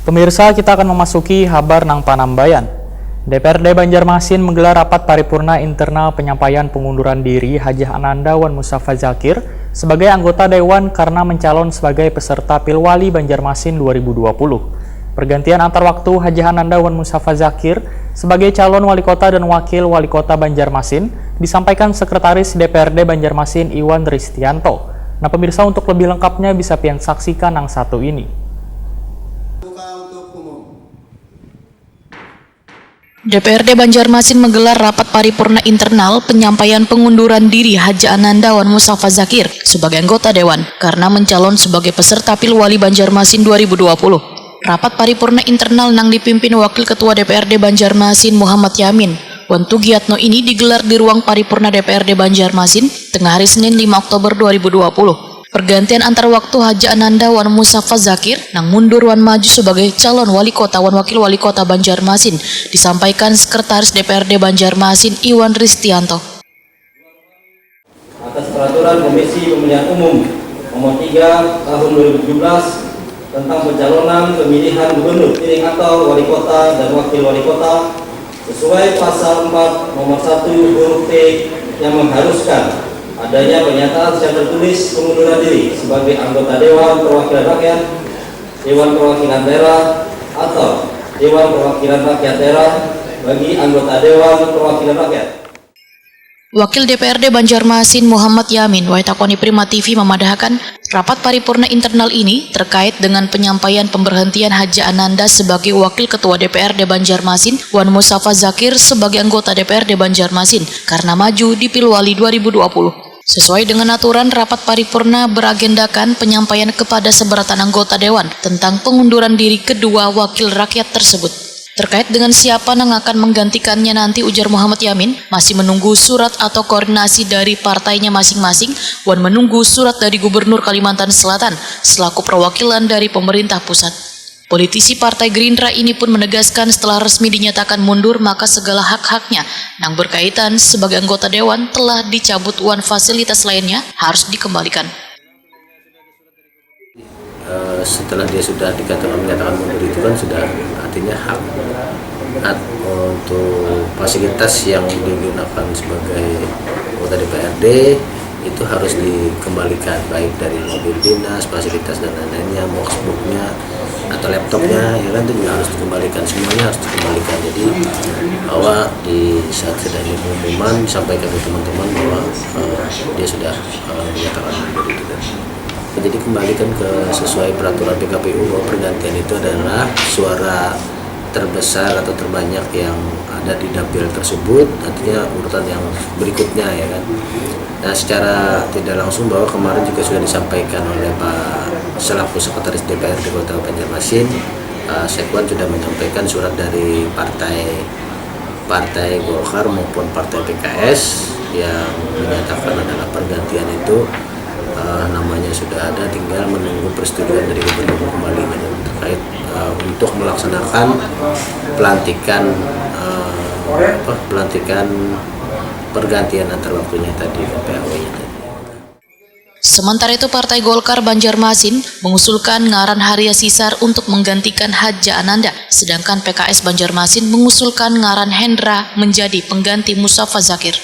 Pemirsa, kita akan memasuki kabar nang panambayan. DPRD Banjarmasin menggelar rapat paripurna internal penyampaian pengunduran diri Hajah Ananda Wan Mustafa Zakir sebagai anggota Dewan karena mencalon sebagai peserta Pilwali Banjarmasin 2020. Pergantian antar waktu Hajah Ananda Wan Mustafa Zakir sebagai calon wali kota dan wakil wali kota Banjarmasin disampaikan Sekretaris DPRD Banjarmasin Iwan Ristianto. Nah pemirsa, untuk lebih lengkapnya bisa pian saksikan yang satu ini. DPRD Banjarmasin menggelar rapat paripurna internal penyampaian pengunduran diri Hajah Ananda Wan Mustafa Zakir sebagai anggota Dewan karena mencalon sebagai peserta Pilwali Banjarmasin 2020. Rapat paripurna internal nang dipimpin Wakil Ketua DPRD Banjarmasin Muhammad Yamin Wan Tugiatno ini digelar di ruang paripurna DPRD Banjarmasin tengah hari Senin 5 Oktober 2020. Pergantian antar waktu Hajah Ananda Wan Mustafa Zakir nang mundur wan maju sebagai calon wali kota wan wakil wali kota Banjarmasin disampaikan Sekretaris DPRD Banjarmasin Iwan Ristianto. Atas peraturan Komisi Pemilihan Umum nomor 3 tahun 2017 tentang pencalonan pemilihan gubernur piring atau wali kota dan wakil wali kota sesuai pasal 4 nomor 1 huruf P yang mengharuskan adanya pernyataan secara tertulis pengunduran diri sebagai anggota Dewan Perwakilan Rakyat, Dewan Perwakilan Daerah, atau Dewan Perwakilan Rakyat Daerah bagi anggota Dewan Perwakilan Rakyat. Wakil DPRD Banjarmasin Muhammad Yamin Waitakoni Prima TV memadahkan rapat paripurna internal ini terkait dengan penyampaian pemberhentian Hajah Ananda sebagai Wakil Ketua DPRD Banjarmasin Wan Mustafa Zakir sebagai anggota DPRD Banjarmasin karena maju di Pilwali 2020. Sesuai dengan aturan, rapat paripurna beragendakan penyampaian kepada seberatan anggota Dewan tentang pengunduran diri kedua wakil rakyat tersebut. Terkait dengan siapa yang akan menggantikannya nanti, ujar Muhammad Yamin, masih menunggu surat atau koordinasi dari partainya masing-masing. Wan menunggu surat dari Gubernur Kalimantan Selatan selaku perwakilan dari pemerintah pusat. Politisi Partai Gerindra ini pun menegaskan setelah resmi dinyatakan mundur maka segala hak-haknya yang berkaitan sebagai anggota Dewan telah dicabut, wan fasilitas lainnya harus dikembalikan. Setelah dia sudah menyatakan mundur itu kan sudah artinya hak untuk fasilitas yang digunakan sebagai anggota DPRD itu harus dikembalikan, baik dari mobil dinas, fasilitas dan lain-lainnya, boxbooknya atau laptopnya, ya kan, itu juga harus dikembalikan, semuanya harus dikembalikan. Jadi bahwa di saat sedang pengumuman disampaikan ke teman-teman bahwa dia sudah menyatakan mundur itu kan. Jadi kembalikan ke sesuai peraturan PKPU bahwa pergantian itu adalah suara terbesar atau terbanyak yang ada di dapil tersebut, artinya urutan yang berikutnya, ya kan. Nah, secara tidak langsung bahwa kemarin juga sudah disampaikan oleh Pak selaku Sekretaris DPRD Kota Banjarmasin, Sekwan sudah menyampaikan surat dari partai Golkar maupun partai PKS yang menyatakan adalah pergantian itu namanya sudah ada, tinggal menunggu persetujuan dari Gubernur kembalinya terkait untuk melaksanakan pelantikan pergantian antar waktunya tadi, PAW-nya tadi. Sementara itu Partai Golkar Banjarmasin mengusulkan Ngaran Haria Sisar untuk menggantikan Hajah Ananda, sedangkan PKS Banjarmasin mengusulkan Ngaran Hendra menjadi pengganti Mustafa Zakir.